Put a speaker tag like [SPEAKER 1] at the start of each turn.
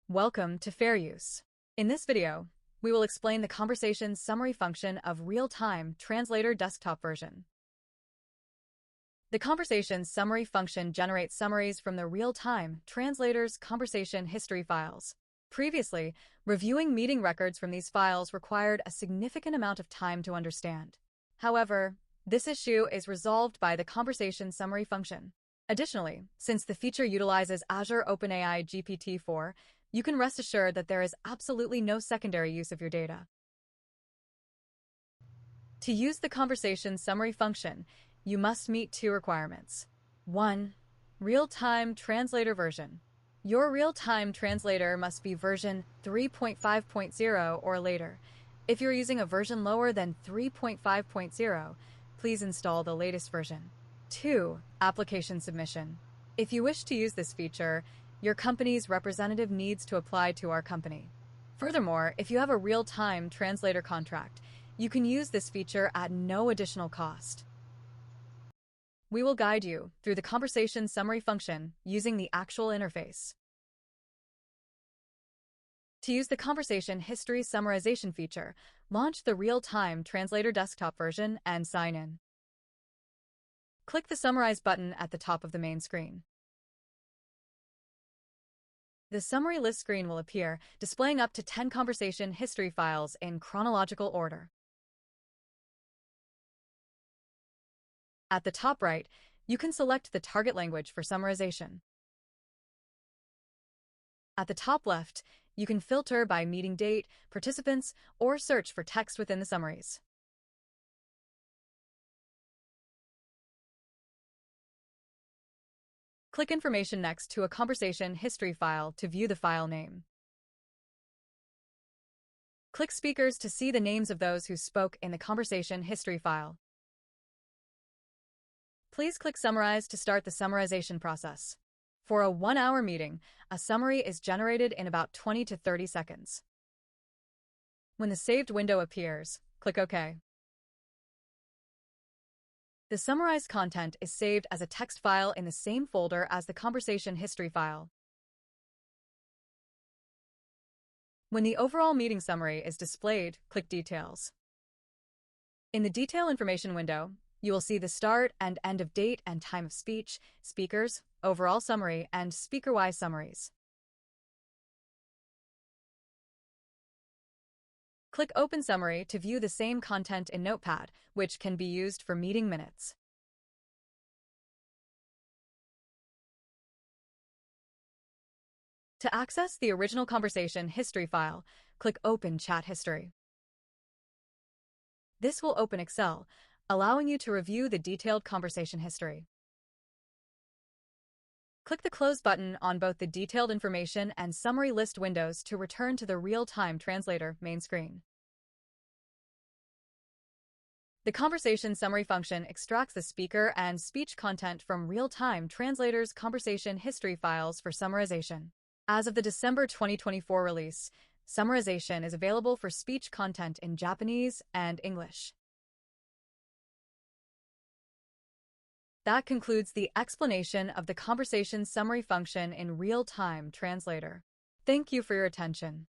[SPEAKER 1] Welcome to Fair Use. In this video, we will explain the conversation summary function of real-time translator desktop version. The conversation summary function generates summaries from the real-time translator's conversation history files. Previously, reviewing meeting records from these files required a significant amount of time to understand. However, this issue is resolved by the conversation summary function. Additionally, since the feature utilizes Azure OpenAI GPT-4, you can rest assured that there is absolutely no secondary use of your data. To use the conversation summary function, you must meet two requirements. 1. Real-time translator version. Your real-time translator must be version 3.5.0 or later. If you're using a version lower than 3.5.0, please install the latest version. 2. Application submission. If you wish to use this feature, your company's representative needs to apply to our company. Furthermore, if you have a real-time translator contract, you can use this feature at no additional cost. We will guide you through the conversation summary function using the actual interface. To use the conversation history summarization feature, launch the real-time translator desktop version and sign in. Click the Summarize button at the top of the main screen. The summary list screen will appear, displaying up to 10 conversation history files in chronological order. At the top right, you can select the target language for summarization. At the top left, you can filter by meeting date, participants, or search for text within the summaries. Click information next to a conversation history file to view the file name. Click speakers to see the names of those who spoke in the conversation history file. Please click Summarize to start the summarization process. For a 1-hour meeting, a summary is generated in about 20 to 30 seconds. When the saved window appears, click OK. The summarized content is saved as a text file in the same folder as the conversation history file. When the overall meeting summary is displayed, click Details. In the Detail Information window, you will see the start and end of date and time of speech, speakers, overall summary, and speaker-wise summaries. Click Open Summary to view the same content in Notepad, which can be used for meeting minutes. To access the original conversation history file, click Open Chat History. This will open Excel, allowing you to review the detailed conversation history. Click the Close button on both the Detailed Information and Summary List windows to return to the Real-Time Translator main screen. The conversation summary function extracts the speaker and speech content from Real-Time Translator's conversation history files for summarization. As of the December 2024 release, summarization is available for speech content in Japanese and English. That concludes the explanation of the conversation summary function in Real-Time Translator. Thank you for your attention.